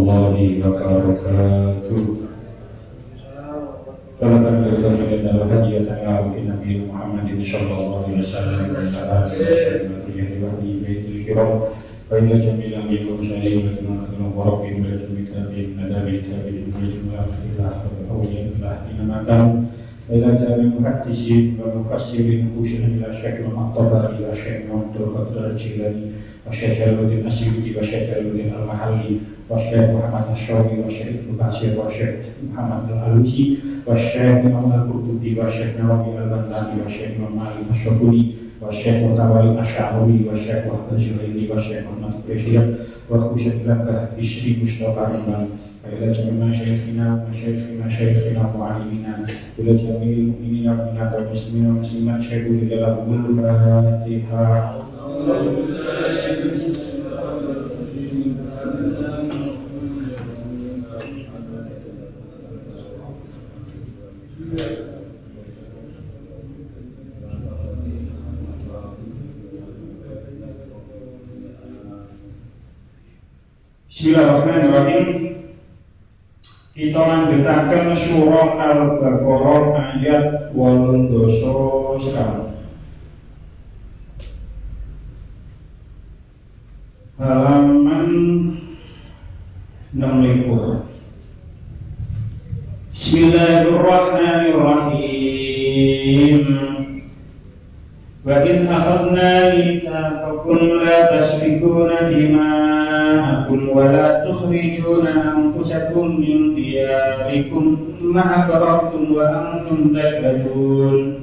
warahmatullahi wabarakatuh. Selamat datang di dalam hadiah Nabi Muhammad sallallahu alaihi wasallam wa sallam. Baiklah jamilah minum syai'in wa sallallahu alaihi wa sallam nadabi tabi'in wa jamilah dinamakan ila jami muhaddisin wa mufassirin usul ila syekh al-Tabari wa syekh Muhammad al-Jilani wa syekh Al-Mu'tin Asyidi wa syekh Al-Mu'tin Al-Mahalli wa syekh Muhammad Asy-Syawi wa syekh Ibnu Katsir wa syekh Muhammad Al-Alusi wa syekh Muhammad Al-Qurtubi wa syekh Nawawi Al-Bantani wa syekh Muhammad Al-Syukuri wa syekh Mutawalli Asy-Sya'uri wa syekh Muhammad Al-Junaidi wa syekh Muhammad Al-Quraisyiyah wa khusyuk lakah Bishri Mustafa Rahman ila jami'ina syekhina mu'allimina ila jami'il mu'minina wa mu'minat wal muslimina wal muslimat syai'u ila al-Fatihah. Bismillahirrahmanirrahim. Kita lanjutaken surah Al-Baqarah ayat 8 sekarang. Halaman 60. Bismillahirrahmanirrahim. Wa in akhadna mitsaqakum la tasfikuna dima'akum wa la tukhrijuna anfusakum min diyarikum thumma aqrartum wa antum tashhadun.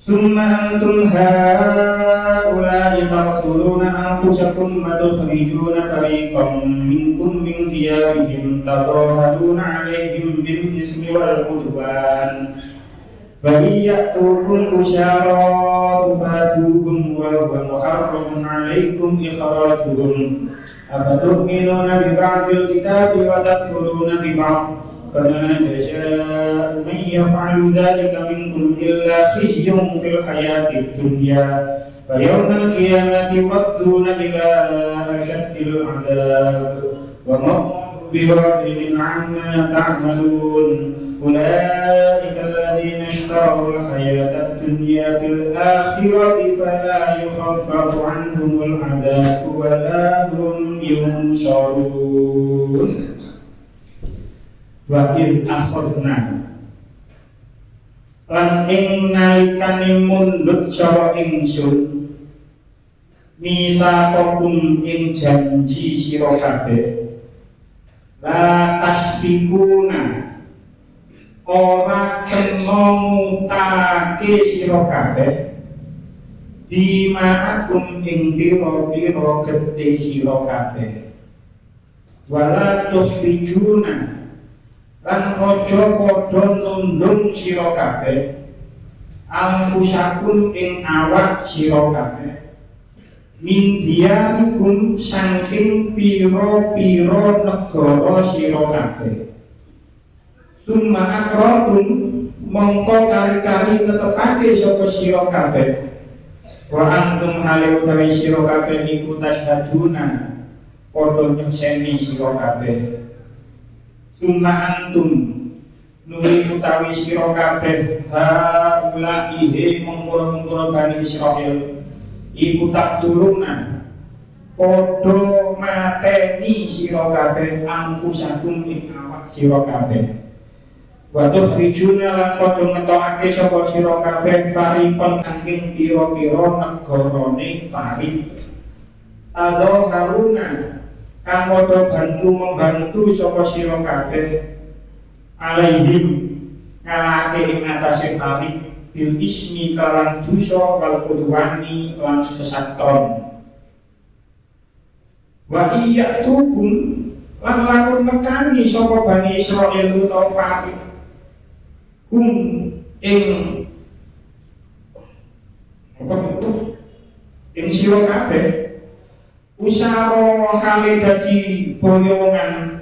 Thumma antum haula'i taqtuluna anfusakum wa tukhrijuna fariqan minkum min diyarihim tadhaharuna 'alaihim bil ismi wal 'udwan. Fa'iyatukum usyara tufaduhum wa huwa muharramun 'alaikum ikhrajuhum. Afatu'minuna bi ba'dil kitabi wa takfuruna bi ba'd. Fama jazaa'u man yaf'alu dhalika minkum illa khizyun fil hayatid dunya. Wa yawmal qiyamati yuwadduna ila ashaddil 'adzab. Wa ma bighafilin 'amma ta'malun. أولئك الذين اشتروا الحياة الدنيا بالآخرة فلا يخفف عنهم العذاب ولا هم ينصرون. وإذ أخذنا lan ing nalikane mundhut sapa ingsun misaqakum ing janji sira kabeh la tasbikuna ora kena ngutake sira kabeh dima'akum ing pira-pira gedhe sira kabeh wala tusfijuna lan aja padha nundung sira kabeh anfusakum ing awak sira kabeh min diyarikum saking pira-pira negara sira kabeh. Summa akratum mongko kari-kari netepake sapa sira kabeh. Wa antum hale utawi sira kabeh iku tasyhaduna padha nyekseni sira kabeh. Summa antum nuli utawi sira kabeh haula ihe mengkura-mengkura Bani Israil iku tak turuna padha mateni sira kabeh anfusakum ing awak sira kabeh. Wa tukhrijuna lan padha ngetokake sapa sira kabeh fariqon saking pira-pira negarane farid. Haruna kang padha membantu sapa sira kabeh alaihim ngalake ing atase farid bil ismi kalan dosa wal udwani lan kesatron. Wa iyatukum lan lamun nekani sapa Bani Israil utawa farid ing sira kabeh usara hale dadi boyongan.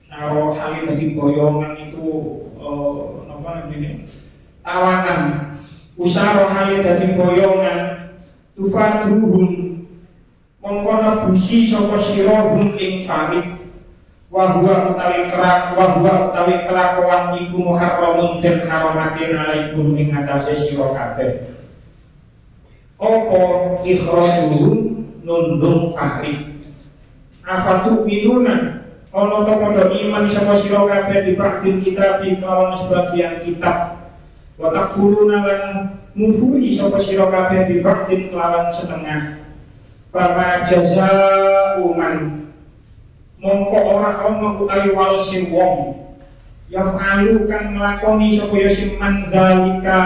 Usara hale dadi boyongan itu napa namanya tawanan. Usara hale dadi boyongan tufaduhum mongko nebusi sapa sira hum ing farid wa huwa utawi kelakuan iku muharramun den haramatin alaikum ing atase sira kabeh. Apa ikhrajuhum nundung farid afatu minuna ana ta padha iman sapa sira kabeh di praktik kitab kelawan sebagian kitab wa takfuruna lan mufuri sapa sira kabeh di praktik kelawan setengah. Para jazaa'u man mongko ora ana utawi walese wong yaf'alu kang nglakoni sapa ya man zalika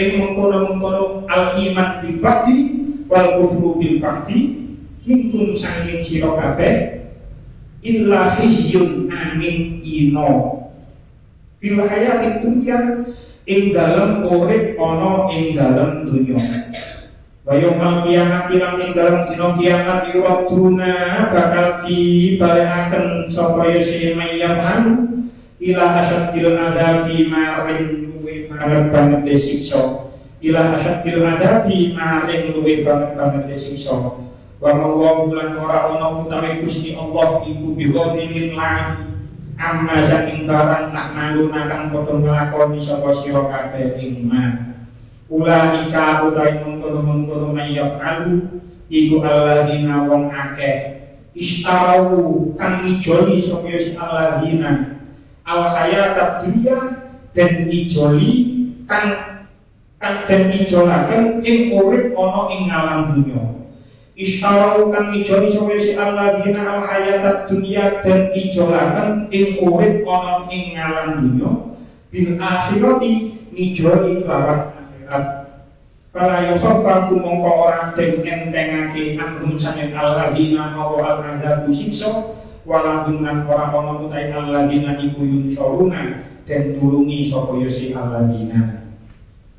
ing mengkono-mengkono al iman bil ba'di wal kufru bil ba'di minkum sanging sira kabeh illa khizyun amin ino fil hayati dunya ing dalem urip ana ing dalem dunya. Wa yaumil qiyamati lan ing dalem dina kiamat yuraduna bakal dibalekaken sapa ya mayyam ila asyadil adabi maring luwih banget siksa ila asyadil adabi maring luwih banget siksa. Wa Allahu lan ora ana utawi Gusti Allah iku bighafilin lan amma saking barang tak maluna kang padha nglakoni sapa sira kabeh ing ma. Ulaika utawi mengkono-mengkono mayaf'alu iku alladzina wong akeh istarau kang ijoli sapa si alladzina al hayatad dunya den ijoli kang den ijolaken ing urip ana ing alam dunya. Istarau kang ijoli sapa si alladzina al hayatad dunya den ijolaken ing urip ana ing alam dunya bil akhirati ngijoli kelawan para yukhaffafu mongko ora den entengake anhum saking alladzina mawa al-adzabu siksa walahum lan ora ana utahe alladzina iku yunsuruna den tulungi sapa ya si alladzina.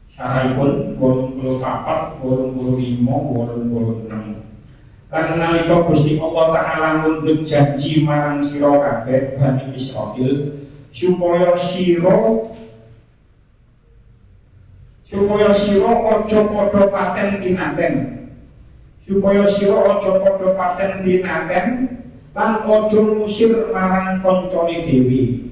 Sarahipun 84, 85, 86. Lan nalika Gusti Allah Ta'ala mundhut janji marang sira kabeh Bani Israil supaya sira aja padha paten pinaten lan aja ngusir marang kancane dhewe.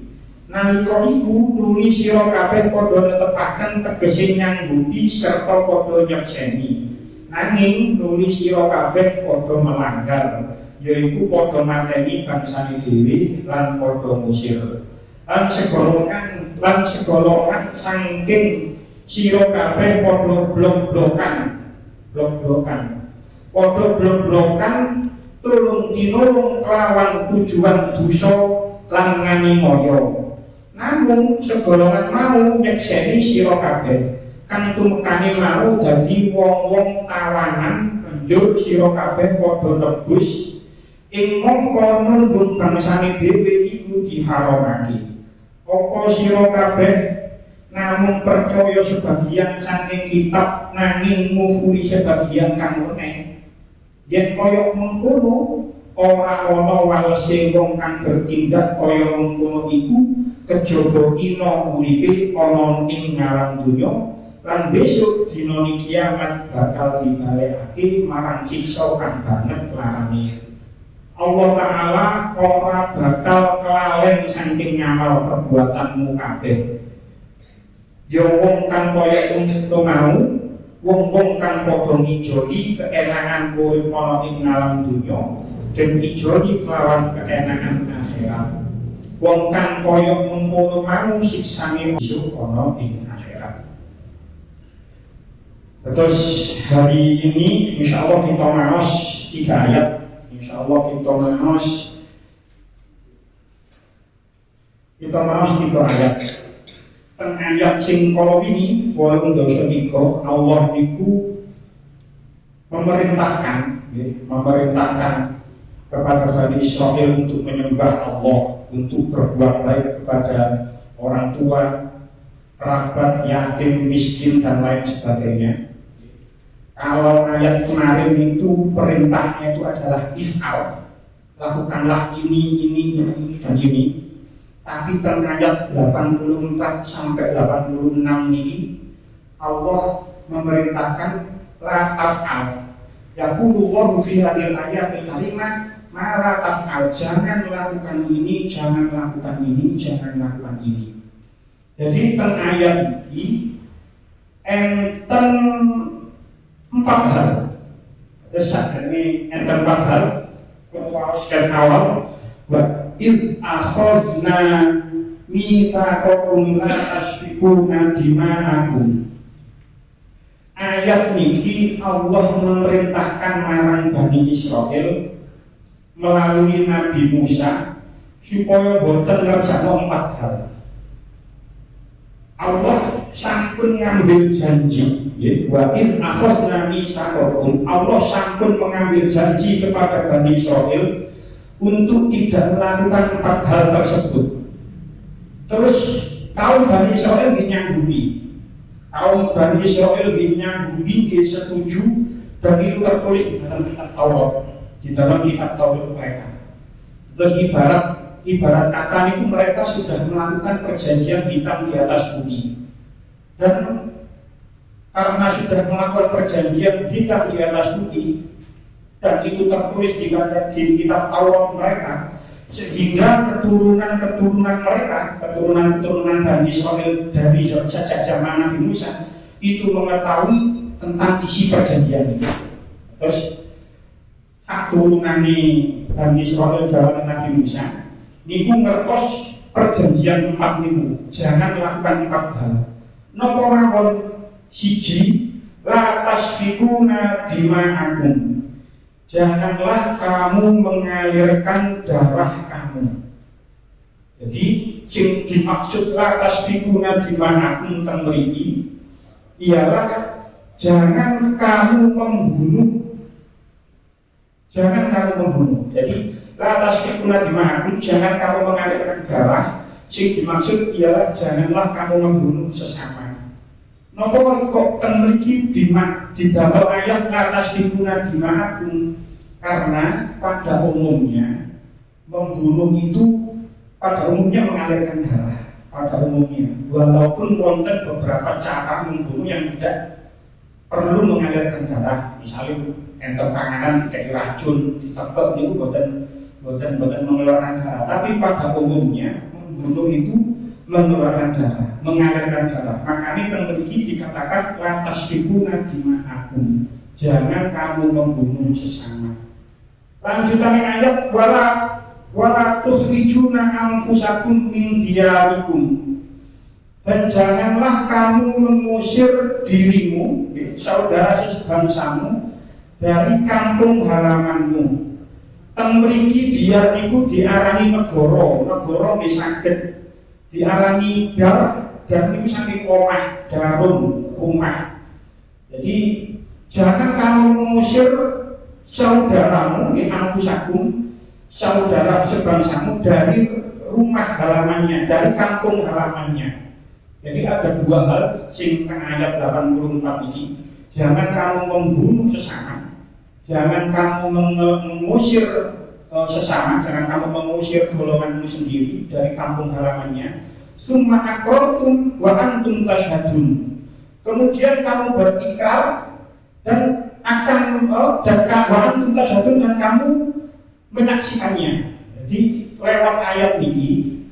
Nalika iku nuli sira kabeh padha netepaken tegese nyanggupi serta padha nyekseni. Nanging nuli sira kabeh padha melanggar, yaiku padha mateni bangsane dhewe lan padha ngusir. Lan segolongan saking sira kabeh padha blok-blokan tulung tinulung kelawan tujuan dosa lan nganimaya. Namun segolongan mau nyekseni sira kabeh kang tumekane mau dadi wong-wong tawanan banjur sira kabeh padha nebus ing mongko nuntun bangsane dhewe iku diharamake. Apa sira kabeh namun percaya sebagian saking kitab nanging ngufuri sebagian kang meneh. Yen kaya mengkono ora ana walese wong kang bertindak kaya mengkono iku kejaba ina uripe ana ing ngalam donya lan besok dina kiamat bakal dibalekake marang siksa kang banget larane. Allah Ta'ala ora bakal kelalen saking ngamal perbuatanmu kabeh. Ya wong kang kaya ngono mau, wong-wong kang padha ngijoli keenangan urip ana ing alam dunya, den ijoli kelawan keenangan akhirat. Wong kang kaya mengkono mau siksane besok ana ing akhirat. Terus hari ini insyaallah kita maos 3 ayat. Insyaallah kita maos 3 ayat. Teng ayat sing kala wingi 83 Allah niku memerintahkan kepada Bani Israil untuk menyembah Allah, untuk berbuat baik kepada orang tua, kerabat, yatim, miskin dan lain sebagainya. Kalau ayat kemarin itu perintahnya itu adalah if'al, lakukanlah ini dan ini. Tapi ayat 84 sampai 86 ini Allah memerintahkan la taf'al, Yaqulu wa fi hadhil ayatil karimah mala taf'al, jangan melakukan ini, jangan melakukan ini, jangan melakukan ini. Jadi teng ayat ini enten 4 hal. Desak ini enten 4 hal. Kalau sekian awal wa iz akhazna mitsaqakum la tasfikuna dima'akum. Ayat niki Allah memerintahkan marang Bani Israel melalui Nabi Musa supaya boten ngerjakno 4 hal. Allah sampun ngambil janji, wa iz akhadna mitsaqakum. Allah sampun mengambil janji kepada Bani Israel untuk tidak melakukan 4 hal tersebut. Terus kaum Bani Israel dinyanggupi. Kaum Bani Israel dinyanggupi, setuju, dan itu tertulis di dalam kitab Taurat, di dalam kitab Taurat mereka. Terus ibarat kata itu mereka sudah melakukan perjanjian hitam di atas bumi. Dan karena sudah melakukan perjanjian hitam di atas bumi, dan itu tertulis di kitab Taurat mereka, sehingga keturunan mereka, keturunan Bani Israel dari sejak zaman Nabi Musa itu mengetahui tentang isi perjanjian itu. Terus keturunan Bani Israel zaman Nabi Musa niku ngertos perjanjian 4 niku, jangan melakukan 4 hal. Napa mawon? Siji, la tasfikuna dima'akum. Janganlah kamu mengalirkan darah kamu. Jadi sing dimaksud la tasfikuna dima'akum teng mriki ialah jangan kamu membunuh. Jangan kamu membunuh. Jadi la tasfikuna dima'akum, jangan kamu mengalirkan darah. Sing dimaksud ialah janganlah kamu membunuh sesama. Napa kok teng mriki didamel ayat la tasfikuna dima'akum? Karena pada umumnya membunuh itu pada umumnya mengalirkan darah. Pada umumnya, walaupun wonten beberapa cara membunuh yang tidak perlu mengalirkan darah. Misalnya enter panganan dikai racun, ditebak itu boten mengeluarkan darah. Tapi pada umumnya membunuh itu mengeluarkan darah, mengalirkan darah. Makanya yang memiliki dikatakan la tasfikuna dima'akum. Jangan kamu membunuh sesama. Lanjutan ayat wala tukhrijuna anfusakum min diyarikum. Dan janganlah kamu mengusir dirimu, saudara sebangsamu, dari kampung halamanmu. Teng mriki diyar niku diarani negara nggih saged diarani dar, dan niku saking omah, darum, rumah. Jadi jangan kamu mengusir saudaramu, anfusakum, saudara sebangsamu dari rumah halamannya, dari kampung halamannya. Jadi ada 2 hal sing teng ayat 84 ini. Jangan kamu membunuh sesama, jangan kamu mengusir sesama, jangan kamu mengusir golonganmu sendiri dari kampung halamannya. Summa aqrartum wa antum tashhadun. Kemudian kamu berikrar dan akan wa antum tashhadun, dan kamu menyaksikannya. Jadi lewat ayat ini,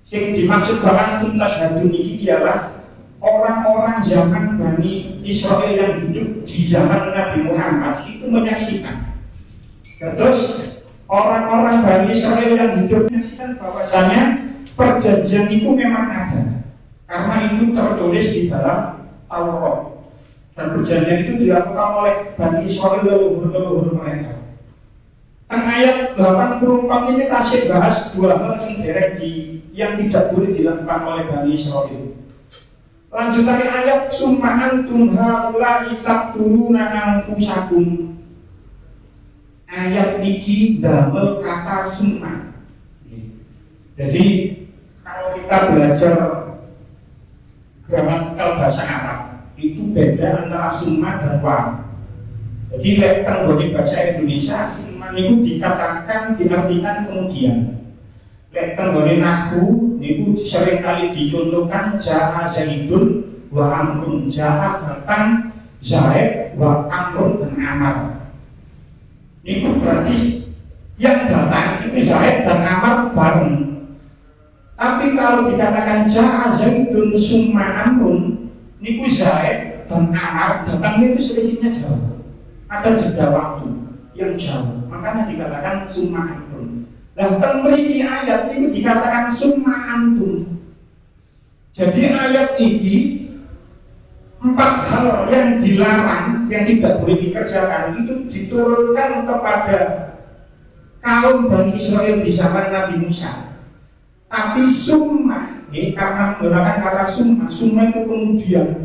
yang dimaksud wa antum tashhadun ini ialah orang-orang zaman Bani Israel yang hidup di zaman Nabi Muhammad itu menyaksikan. Terus orang-orang Bani Israel yang hidup menyaksikan bahwasanya perjanjian itu memang ada, karena itu tertulis di dalam Taurat. Dan perjanjian itu dilakukan oleh Bani Israel leluhur-leluhur mereka. Ayat 84 ini kasih bahas 2 hal yang tidak boleh dilakukan oleh Bani Israel. Lanjutan ayat summa antum haula istaqtuluna anfusakum. Ayat niki damel kata summa. Jadi kalau kita belajar gramatikal bahasa Arab itu beda antara summa dan wa. Jadi lek di bahasa Indonesia summa itu dikatakan diartikan kemudian. Lek di nahwu itu seringkali dicontohkan jaa zaidun wa amrun, jaa datang Zaid wa Amr dan Amar. Itu berarti yang datang itu Zaid dan Amar bareng. Tapi kalau dikatakan Ja'a Zaidun summa Amrun, niku Zaid dan Amar datangnya itu selisihnya jauh. Ada jeda waktu yang jauh. Makanya dikatakan summa Amrun. Nah, mriki ayat itu dikatakan summa antum. Jadi ayat ini 4 hal yang dilarang, yang tidak boleh dikerjakan itu diturunkan kepada kaum Bani Israel di zaman Nabi Musa. Tapi summa, karena menggunakan kata summa itu kemudian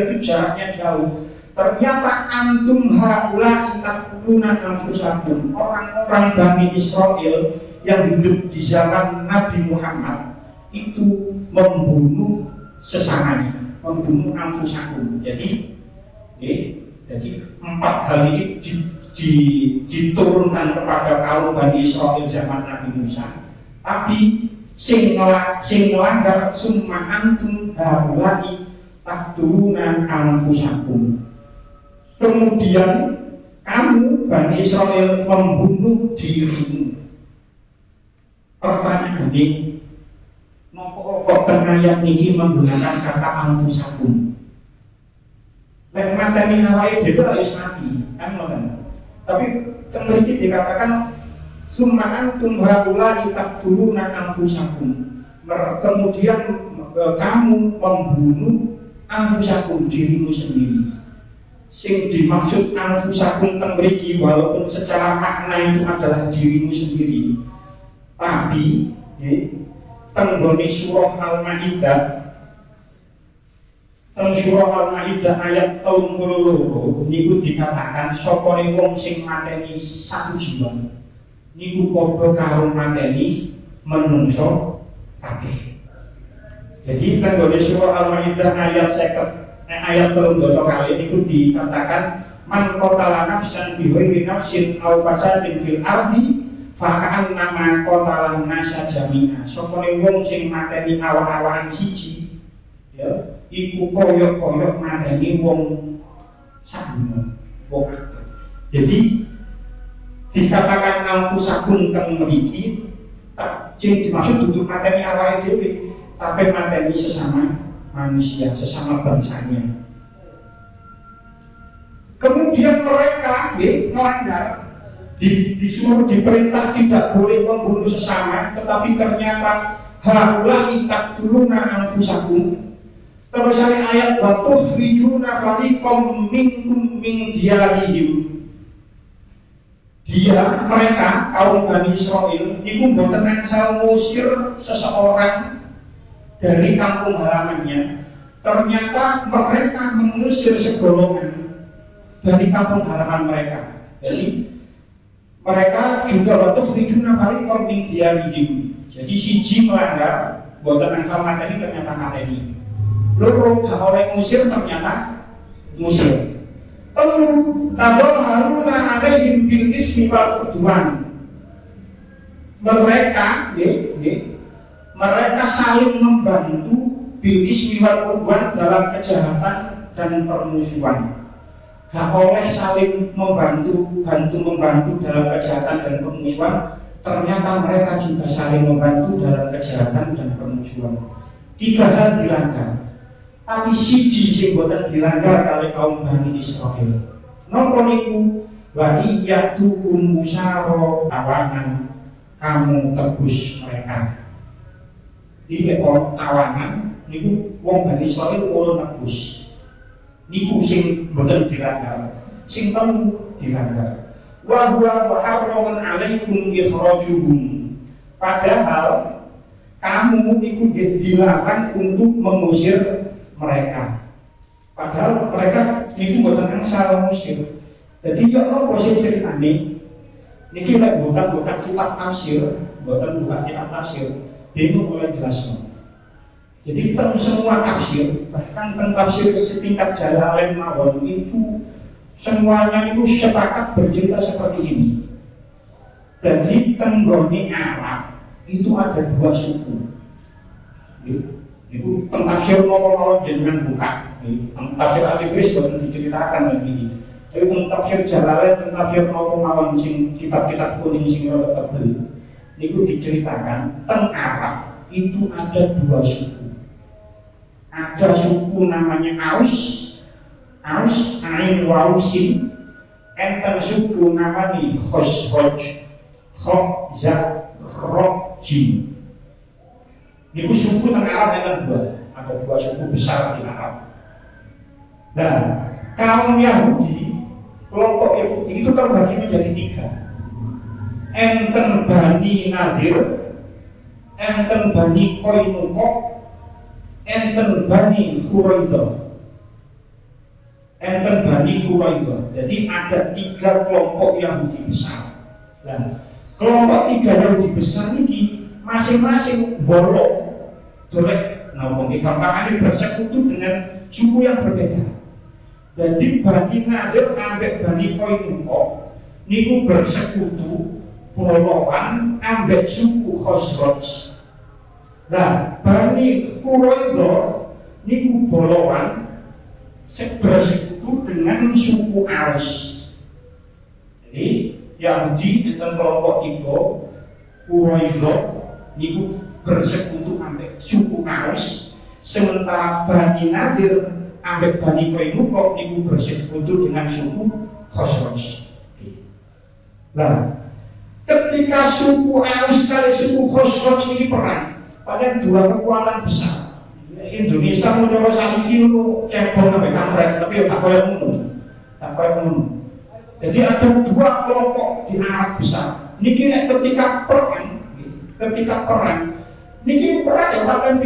itu jaraknya jauh. Ternyata antum haula itakuna anfusakum, orang-orang Bani Israel yang hidup di zaman Nabi Muhammad itu membunuh sesamanya, membunuh anfusakum. Jadi 4 hal ini diturunkan kepada kaum Bani Israel zaman Nabi Musa. Tapi sing ngelanggar summa antum haula'i taqtuluna anfusakum. Kemudian kamu Bani Israel membunuh dirimu. Pertanyaan ini, kok ayat ini menggunakan kata anfusakum? Lek mateni awake dhewe harus mati, kan ngoten. Tapi mriki dikatakan summa antum haula'i taqtuluna anfusakum. Kemudian kamu membunuh anfusakum, dirimu sendiri. Sing dimaksud anfusakum teng mriki walaupun secara makna itu adalah dirimu sendiri. Tapi tenggone surah Al-Maidah, surah Al-Maidah ayat 32 niku dikatakan sapa wong sing mateni satu jiwa niku padha karo mateni menungso kabeh. Jadi tenggone surah Al-Maidah ayat 50 ayat 32 kali niku dikatakan man qatala nafsan bi ghairi nafsin aw fasadin fil ardi fakaan nama kotalan nasa jami'ah. Sopone wong sing mateni awak-awakan siji, ya, iku koyok-koyok mateni wong sabuna. Jadi dikatakan anfusakum teng mriki, sing dimaksud duduk mateni awake dhewe, tapi mateni sesama manusia, sesama bangsanya. Kemudian mereka melanggar. Disuruh diperintah tidak boleh membunuh sesama, tetapi ternyata haula'i taqtuluna anfusakum. Terus ayat wa tukhrijuna fariqam minkum min diyarihim. Mereka kaum Bani Israel itu mboten angsal ngusir seseorang dari kampung halamannya. Ternyata mereka mengusir segolongan dari kampung halaman mereka. Jadi mereka juga waktu rijuna fariqam min diyarihim. Jadi siji melanggar, boten angsal mateni ternyata mateni. Loro gak oleh ngusir ternyata ngusir. Telu tadharuna alaihim bil ismi wal udwan. Mereka mereka saling membantu bil ismi wal udwan dalam kejahatan dan permusuhan. Gak oleh saling membantu dalam kejahatan dan permusuhan. Ternyata mereka juga saling membantu dalam kejahatan dan permusuhan. 3 hal dilanggar. Tapi siji sing boten dilanggar kali kaum Bani Israel. Napa niku? Wa iyatukum musaro tawanan, kamu tebus mereka. Iki tawanan niku wong Bani Israel ora nebus. Niku sing boten dilanggar, sing telu dilanggar. Wa huwa muharramun 'alaikum ikhrajuhum. Padahal kamu niku dilarang untuk mengusir mereka. Padahal mereka niku boten angsal ngusir. Jadi ya apa sing ceritane? Niki lek bukan kitab tafsir, boten bukan kitab tafsir. Dene mulai jelasno. Jadi semua tafsir, bahkan tafsir setingkat Jalalain mawon itu semuanya itu sepakat bercerita seperti ini. Jadi tenggone Arab itu ada 2 suku. Itu tafsir mawon jenengan buka. Tafsir Al-Ibris bukan diceritakan begini. Tapi tafsir Jalalain, tafsir nopo mawon sing kitab-kitab kuning sing rada tebel. Niku diceritakan teng Arab itu ada dua suku. Ada suku namanya Aus, Ain Wausin, enten suku namanya Khosroj, Khozroji. Niku suku teng Arab enten dua. Ada dua suku besar di Arab. Nah, kaum Yahudi, kelompok Yahudi itu terbagi menjadi tiga. Enten Bani Nadir, enten Bani Koinukok, enten Bani Quraidah. Enten Bani Quraidah. Jadi ada tiga kelompok Yahudi besar. Nah, kelompok tiga Yahudi besar ini masing-masing bolong, dolek, ngomongin gampang bersekutu dengan suku yang berbeda. Jadi Bani Nadir ambek Bani Koinukok niku bersekutu bolongan ambek suku Khosroj. Nah, Bani Quraidah niku bolongan bersekutu dengan suku Aus. Jadi Yahudi enten kelompok tiga, Quraidah niku bersekutu ambek suku Aus, sementara Bani Nadir ambek Bani Koinukok niku bersekutu dengan suku Khosroj. Nah, ketika suku Aus kali suku Khosroj ini perang, padahal dua kekuatan besar. Indonesia mau coba saiki itu cebol sampai kampret, tapi tak koyo ngono. Jadi ada dua kelompok di Arab besar. Niki ketika perang, niki perang ya paten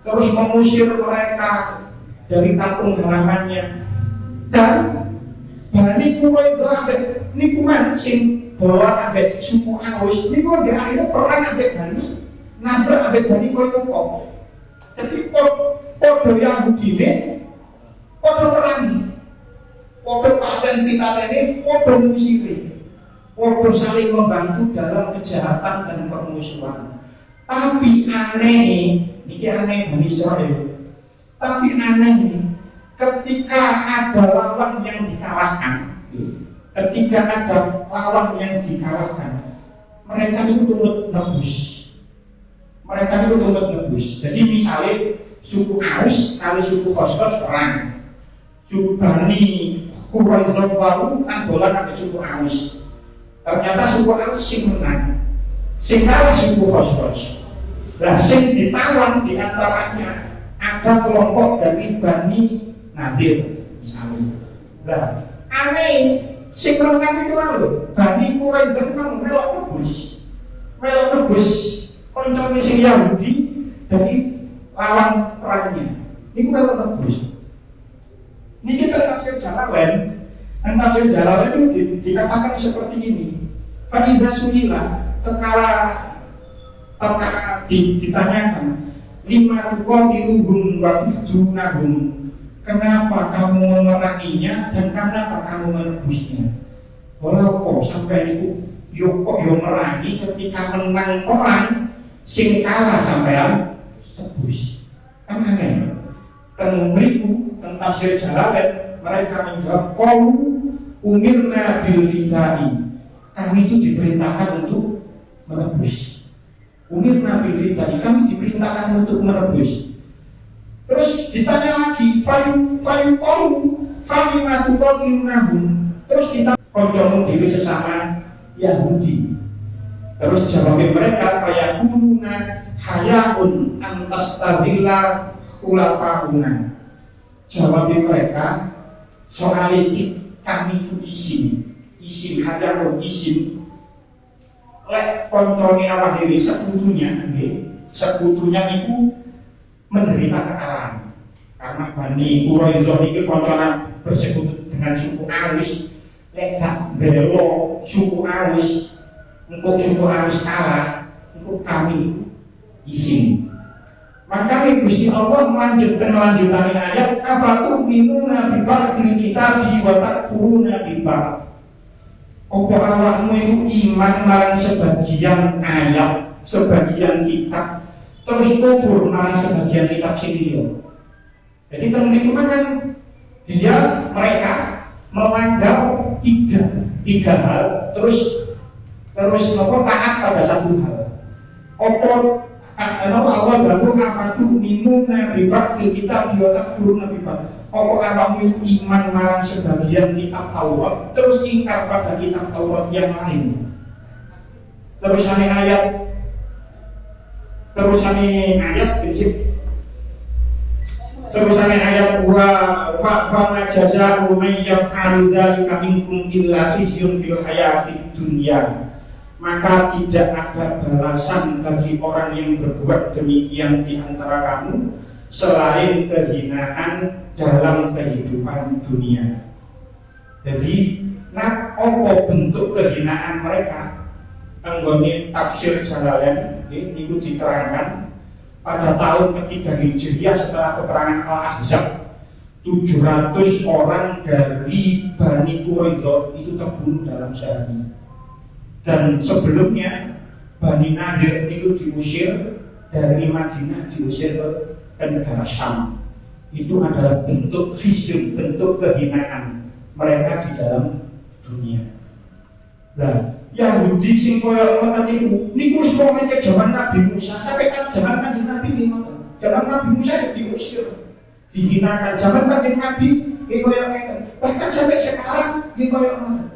terus mengusir mereka dari kampung halamannya. Dan Bani Quraidah niku mancing bawa ambek suku Aus niku di akhir perang ambek Bani Nadir ambek Bani Koinukok. Jadi podo Yahudi ini podo perangi, podo paten ini podo musiri, podo saling membantu dalam kejahatan dan permusuhan. Tapi aneh, ini aneh Bani Israel. Tapi aneh, ketika ada lawan yang dikalahkan, mereka itu turut nebus. Jadi misalnya suku Aus kali suku Khosroj perang, suku Bani Quraidah baru kan dolan sampai suku Aus. Ternyata suku Aus sing menang, sing kalah suku Khosroj. Lah sing ditawan di antaranya ada kelompok dari Bani Nadir misalnya. Lah aneh sing menang itu lalu Bani Quraidah memang melok nebus koncone sing Yahudi dari lawan perangnya. Niku melok nebus. Niki tafsir Jalalain. Tafsir Jalalain itu dikatakan seperti ini. Faiza sunila perkara ditanyakan lima tuqadiluhum wa tudunahum. Kenapa kamu memeranginya dan kenapa kamu menebusnya? Walau kok sampai niku yo merangi ketika menang perang sing kalah sampean tebus. Kan aneh. Teng mriku teng tafsir Jalalain mereka menjawab qalu umirna bil fidai. Kami itu diperintahkan untuk menebus. Umirna bil fidai, kami diperintahkan untuk menebus. Terus ditanya lagi fayu qalu fa'ima tuqadunahum. Terus kita koncomu dhewe sesama Yahudi. Terus jawabnya mereka fayaquluna hayaun antas tazilla khulafauna. Jawabnya mereka soal kami itu isim hayaun isim lek koncone awak dhewe sekutunya itu menderita kekalahan. Karena Bani Quraidah iki koncone bersekutu dengan suku Aus, lek gak belo suku Aus engkau suku Aus kalah, engkau kami izin. Maka Gusti Allah melanjutkan ayat afatu minuna bi ba'dil kitabi wa takfuruna bi ba'd. Apa awakmu itu iman marang sebagian ayat, sebagian kitab, terus kufur marang sebagian kitab sing liya. Jadi teman-teman kan mereka melanggar tiga hal, terus taat pada satu hal. Allah baru ngafatu minu nabibat kita biotak guru nabibat. Kamu iman marang sebagian kitab Taurat, terus ingkar pada kitab Taurat yang lain. Terusannya wa jazaa'u may yaf'alu dzalika minkum illa khizyun fil hayatid dunya. Maka tidak ada balasan bagi orang yang berbuat demikian di antara kamu selain kehinaan dalam kehidupan dunia. Jadi, apa bentuk kehinaan mereka? Anggone tafsir Jalalain itu diterangkan pada tahun ketiga Hijriah setelah peperangan Al-Ahzab, 700 orang dari Bani Quraidah itu terbunuh dalam sehari. Dan sebelumnya Bani Nadir itu diusir dari Madinah, diusir ke negara Syam. Itu adalah bentuk khizyun, bentuk kehinaan mereka di dalam dunia. Nah, Yahudi sing koyo ngoten niku wis ke zaman Nabi Musa, sampai kan zaman Kanjeng Nabi ngoten. Zaman Nabi Musa diusir, dihinakan. Zaman Kanjeng Nabi koyo ngoten. Bahkan sampai sekarang koyo ngoten.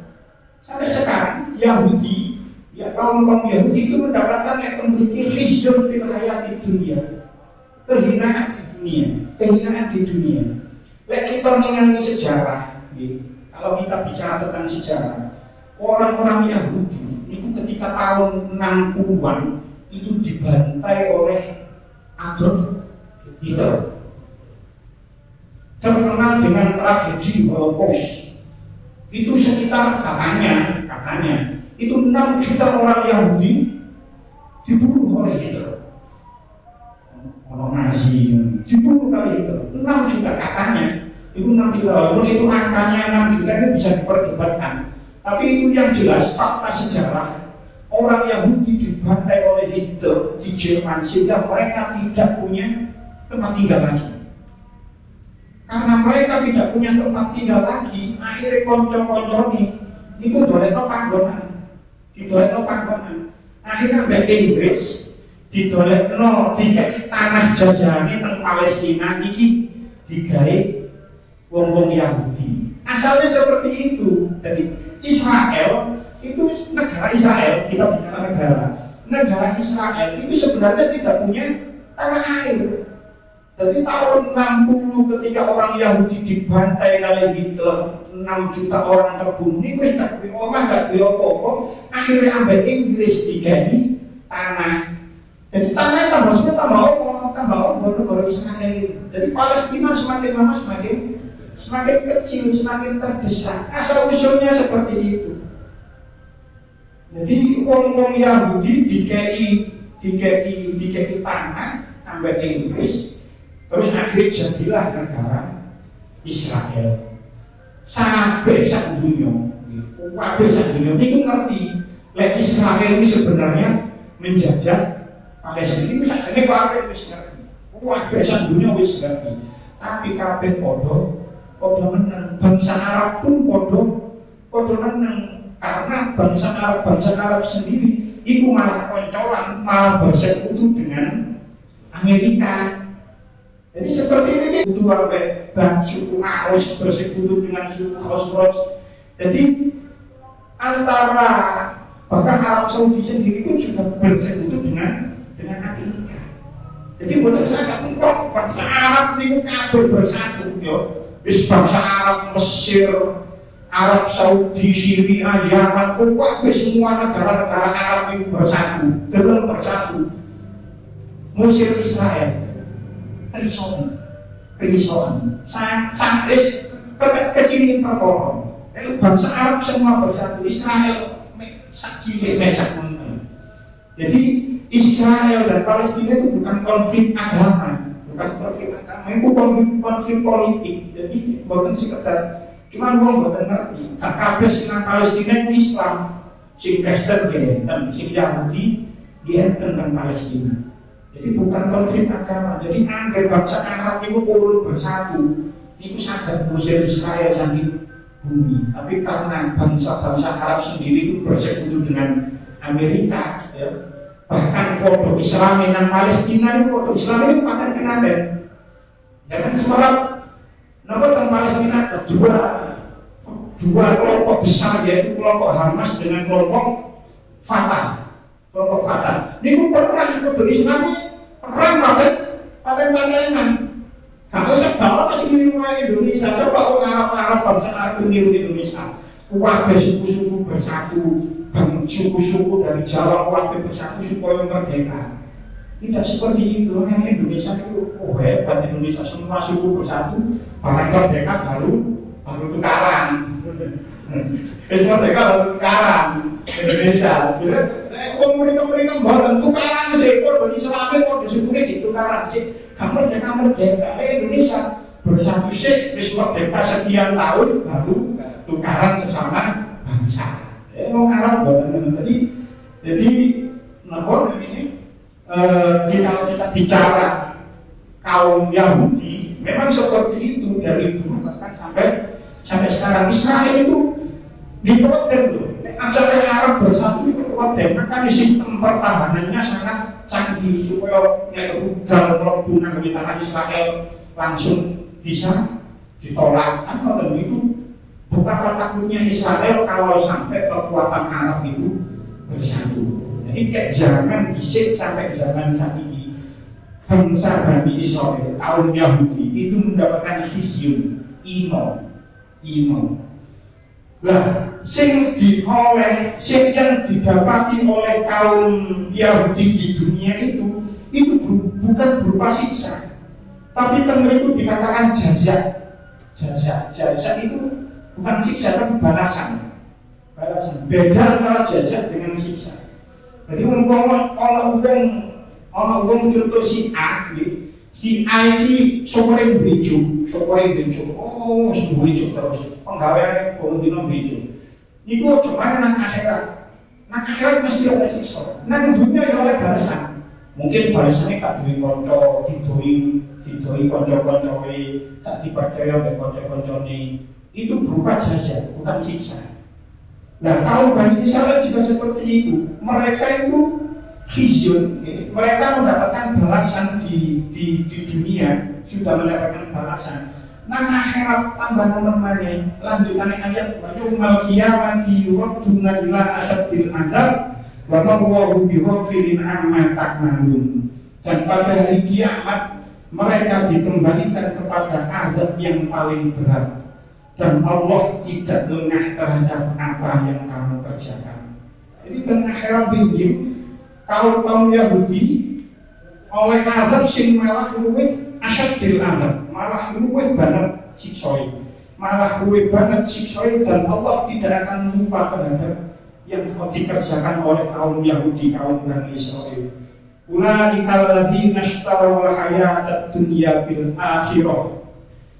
Sampai sekarang Yahudi, kaum Yahudi itu mendapatkan yang memiliki khizyun fil hayatid dunia. Kehinaan di dunia. Lek kita mengenai sejarah, kalau kita bicara tentang sejarah, orang-orang Yahudi itu ketika tahun 60-an itu dibantai oleh Adolf Hitler, terkenal dengan tragedi Holocaust. Itu sekitar katanya itu 6 juta orang Yahudi dibunuh oleh Hitler. Orang Nazi dibunuh kali Hitler 6 juta katanya. Itu 6 juta, walaupun itu angkanya 6 juta itu bisa diperdebatkan. Tapi itu yang jelas fakta sejarah. Orang Yahudi dibantai oleh Hitler di Jerman sehingga mereka tidak punya tempat tinggal lagi. Karena mereka tidak punya tempat tinggal lagi, akhirnya konco-konconi itu dolekno panggonan. Akhirnya mbek Inggris didolekno dikai tanah jajane teng Palestina iki digawe wong-wong Yahudi. Asalnya seperti itu. Jadi Israel itu negara Israel, kita bicara negara Israel itu sebenarnya tidak punya tanah air. Jadi tahun 60 ketika orang Yahudi dibantai oleh Hitler, 6 juta orang terbunuh, ini gak duwe omah, gak duwe apa-apa. Akhirnya ambek Inggris diganti tanah. Jadi tanahnya tambah negara Israel itu. Jadi Palestina semakin lama semakin kecil, semakin terdesak. Asal usulnya seperti itu. Jadi wong-wong Yahudi dikei tanah ambek Inggris. Terus akhirnya jadilah negara Israel. Sampai sak dunia itu ngerti lek Israel ini sebenarnya menjajah Palestina. Ini sakjane kabeh wis ngerti. Kabeh sak dunia wis ngerti. Tapi kabeh padha menang. Bangsa Arab pun padha menang. Karena bangsa Arab sendiri itu malah koncolan, malah bersekutu dengan Amerika. Jadi seperti ini butuh sampai suku Aus bersekutu dengan suku Khosroj. Jadi antara bahkan Arab Saudi sendiri pun juga bersekutu dengan Amerika. Jadi buat saya kok bangsa Arab ini kabeh bersatu yo. Wis bangsa Arab Mesir, Arab Saudi, Syria, Yaman, kabeh semua negara-negara Arab itu bersatu. Mesir, Israel Rison sangat kecilin perkara. Itu bangsa Arab semua bersatu. Israel saksi meja. Jadi Israel dan Palestina itu bukan konflik agama, itu konflik politik. Jadi bukan sekedar cuman wong bukan ngerti. Kabeh sing Palestina itu Islam, sing Kristen dan sing Yahudi dia tentang Palestina. Jadi bukan konflik agama. Jadi angger bangsa Arab itu perlu bersatu. Itu sadar Mesir Israel jadi bumi. Tapi karena bangsa-bangsa Arab sendiri itu bersekutu dengan Amerika, ya. Bahkan kode Islam dengan Palestina itu kode Islam itu paten kenaten. Jangan semarang. Nama tentang Palestina ada dua kelompok besar, yaitu kelompok Hamas dengan kelompok Fatah. Kelompok Fatah. Ini perang kode Islam, perang paten-patenan. Kalau sebab masih di Indonesia, coba orang Arab bangsa Arab meniru Indonesia. Kuwabe suku-suku bersatu, suku-suku dari Jawa kuwabe bersatu supaya merdeka. Tidak seperti itu. Yang Indonesia itu hebat. Indonesia semua suku bersatu, barang merdeka baru tukaran. Merdeka baru tukaran Indonesia. Mereka barang tukaran sih. Kalau Islamnya kalau disebutnya sih tukaran sih. Kamu merdeka Indonesia bersatu sih, merdeka sekian tahun baru tukaran sesama bangsa. Emang Arab bukan jadi nabor ini kalau kita bicara kaum Yahudi memang seperti itu dari dulu bahkan sampai sekarang. Israel itu dikuatkan loh. Asalnya Arab bersatu dikuatkan, maka di sistem pertahanannya sangat canggih supaya rudal perhubungan militer Israel langsung bisa ditolak. Kan kalau itu betapa takutnya Israel kalau sampai kekuatan Arab itu bersatu. Jadi ke zaman Isik sampai zaman saat ini bangsa Bani Israel kaum Yahudi itu mendapatkan khizyun, ino. Lah, yang didapati oleh kaum Yahudi di dunia itu bukan berupa siksa, tapi teman itu dikatakan jazak. Jazak itu bukan siksa tapi balasan. Beda antara jazak dengan siksa. Jadi umpama orang contoh si A ini sokore bejo. Oh, bejo terus. Penggaweane kono bejo. Niku cuma nang akhirat. Nang akhirat mesti ada siksa. Nang dunia ya oleh balasan. Mungkin balasannya gak duwe kanca didoi kanca-kancane, gak dipercaya oleh kanca-kancane. Itu berupa jasa, bukan siksa. Nah, kaum Bani Israel juga seperti itu. Mereka itu khizyun, mereka mendapatkan balasan di dunia, sudah mendapatkan balasan. Nah, akhirat tambah teman-teman lanjutannya ayat wa yaumal qiyamati yuraduna ila asyadil adzab wa ma huwa bighafilin amma ta'malun. Dan pada hari kiamat mereka dikembalikan kepada azab yang paling berat. Dan Allah tidak lengah terhadap apa yang kamu kerjakan. Jadi dan akhirat dingin kaum Yahudi oleh azab sing malah luwih asyadil azab, malah luwih banget siksoi, dan Allah tidak akan lupa terhadap yang dikerjakan oleh kaum Yahudi, kaum Bani Israel. Ulaikal ladzina ishtarawul hayatad dunya bil akhirah.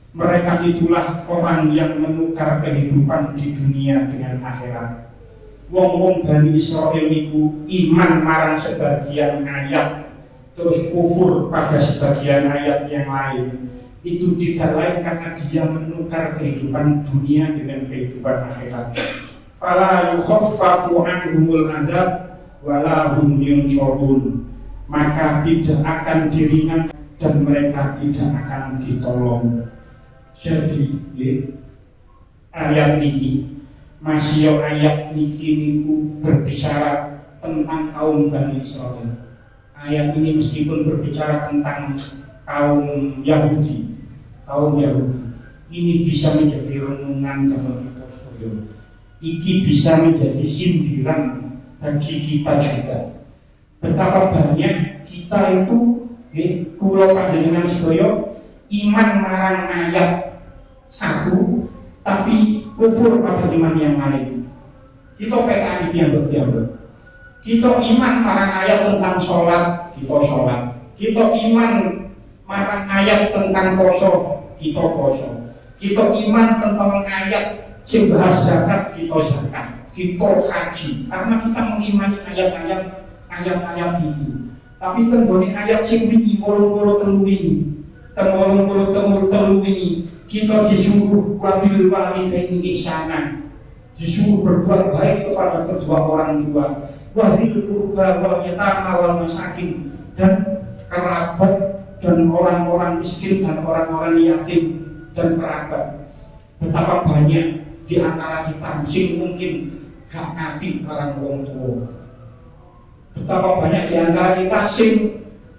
Mereka itulah orang yang menukar kehidupan di dunia dengan akhirat. Wong-wong Bani Israel itu iman marang sebagian ayat, terus kufur pada sebagian ayat yang lain. Itu tidak lain karena dia menukar kehidupan dunia dengan kehidupan akhirat. Fala yukhaffafu anhumul adzab wala hum yunsurun. Maka tidak akan diringankan dan mereka tidak akan ditolong. Jadi, ayat ini masih ayat niku berbicara tentang kaum Bani Israel. Ayat ini meskipun berbicara tentang kaum Yahudi, ini bisa menjadi renungan dalam kita sekalian. Ini bisa menjadi sindiran bagi kita juga. Betapa banyak kita itu, kula panjenengan sedaya iman marang ayat satu, tapi kufur pada iman yang lain. Kita PKI yang berdiam. Kita iman marang ayat tentang sholat, kita sholat. Kita iman marang ayat tentang poso, kita poso. Kita iman tentang ayat bahas zakat, kita zakat. Kita haji, karena kita mengimani ayat-ayat itu. Tapi tenggone ayat sing wingi 83 wingi. Teng 83 wingi kita disuruh wabil walidaini ihsana. Disuruh berbuat baik kepada kedua orang tua. Wazil qurba wal yatama wal masakin, dan kerabat dan orang-orang miskin dan orang-orang yatim dan kerabat. Betapa banyak di antara kita sing mungkin gak ngerti marang wong tua. Betapa banyak di antara kita sing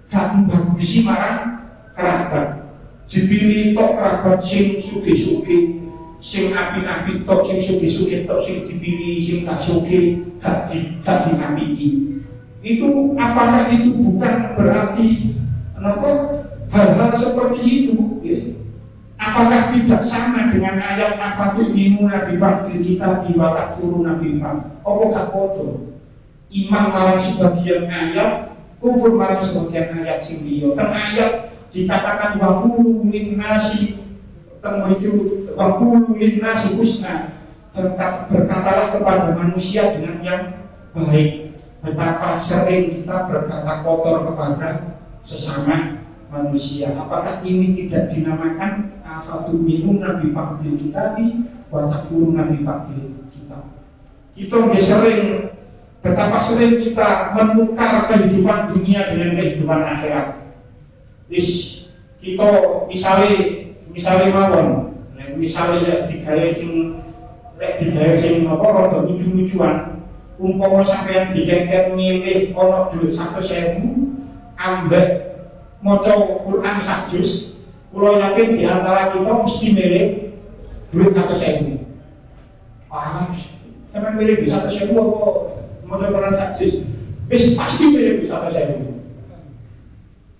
gak bagusi marang kerabat. Dipilih tok kerabat sing sugih-sugih, sing api-api tok, sing sugih-sugih tok, sing dipilih sing gak sugih, gak dinamiki. Itu apakah itu bukan berarti hal-hal seperti itu ya? Apakah tidak sama dengan ayat afatu'minuna bi ba'dil kitabi wa takfuruna bi ba'd? Apa gak podo? Iman marang sebagian ayat, kufur marang sebagian ayat sing liya. Teng ayat dikatakan wa qulu linnasi, teng itu wa qulu linnasi husna. Berkatalah kepada manusia dengan yang baik. Betapa sering kita berkata kotor kepada sesama manusia. Apakah ini tidak dinamakan afatu'minuna bi ba'dil kitabi wa takfuruna bi ba'dil kitab? Kita sering, betapa sering kita menukar kehidupan dunia dengan kehidupan akhirat. Kita misalnya mawon, misalnya digawe sing apa rada lucu-lucuan. Umpama sampeyan dikengken milih ana dhuwit 100.000 ambek maca Quran sak juz, kula yakin di antara kita mesti milih dhuwit 100.000. Sampeyan milih 100.000 apa maca Quran sak juz? Wis pasti milih 100.000.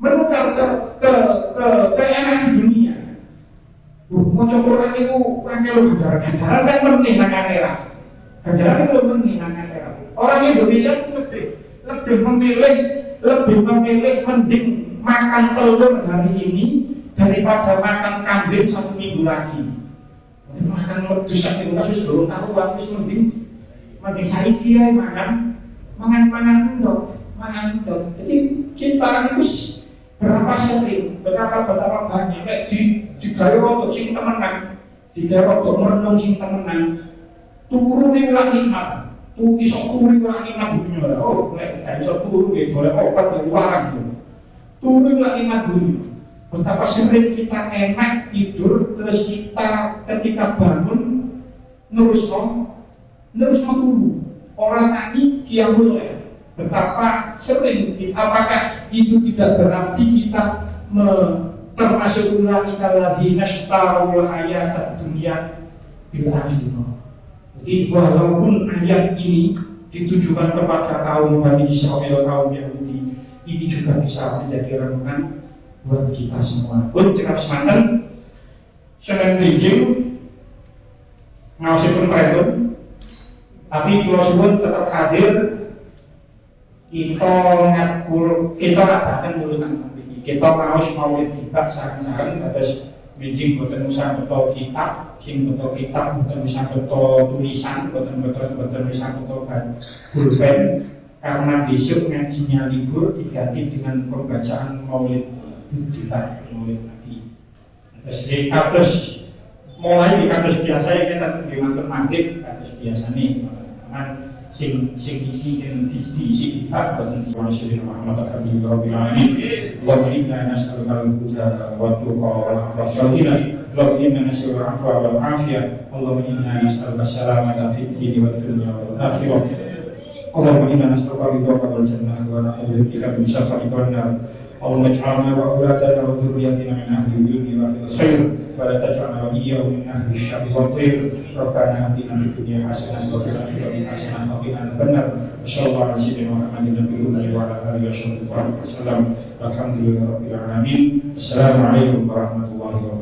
Menukar ke enak dunia. Maca Quran itu angel ganjaran kan meneh nang akhirat. Ganjaran itu meneh nang akhirat. Orang Indonesia itu lebih memilih mending makan telur hari ini daripada makan kambing 1 minggu lagi. Makan wedhus sak minggu kasus belum tahu wis mending saiki ae mangan ndok. Jadi kita itu berapa sering, betapa banyak kayak digawe rodok sing temenan, digawe rodok merenung sing temenan, turu ning nikmat. Iso turu ning nikmat dunya. Oh, nek gak iso turu nggih golek obat dari warang. Turu ning nikmat dunya. Betapa sering kita enak tidur, terus kita ketika bangun nerus turu. Orang tadi qiyamul lail. Betapa sering, apakah itu tidak berarti kita termasuk ulaika alladzina ishtarul hayatad dunya bil akhirah. Jadi walaupun ayat ini ditujukan kepada kaum Bani Israil, kaum Yahudi, ini juga bisa menjadi renungan buat kita semua. Pun cekap semanten, Senin Beijing ngaosipun pripun, tapi kula suwun tetap hadir. Kita adakan urutan ini. Kita ngaos maulid kita sareng-sareng terus Beijing boten usah beto kitab, boten usah beto tulisan, boten usah beto pulpen, karena besok ngajinya libur diganti dengan pembacaan maulid kita, maulid Nabi. Terus mulai di kados biasa ya kita di mantul maghrib kados biasa nih, teman sing isi dan diisi kitab boten diwansyuri Muhammad Rabbil Alamin. Wa inna nas'aluka al-huda wa tuqa wal afwa wal inna nas'aluka al-afwa wal afiyah. Allahumma inna nas'aluka as-salamata fid din wad dunya wal akhirah. Allahumma inna nas'aluka ridhaka wal jannah wa na'udzu bika min sakhatika wan nar. Allahumma ij'alna wa auladana wa dhurriyyatina min ahli al-birri wa ahli al-khair wa la taj'alna wa iyyahum min ahli asy-syarri wal khair. Rabbana atina fid dunya hasanah wa fil akhirati hasanah wa qina adzabannar. Sallallahu alaihi wa sallam. Alhamdulillahirabbil alamin. Assalamualaikum warahmatullahi wabarakatuh.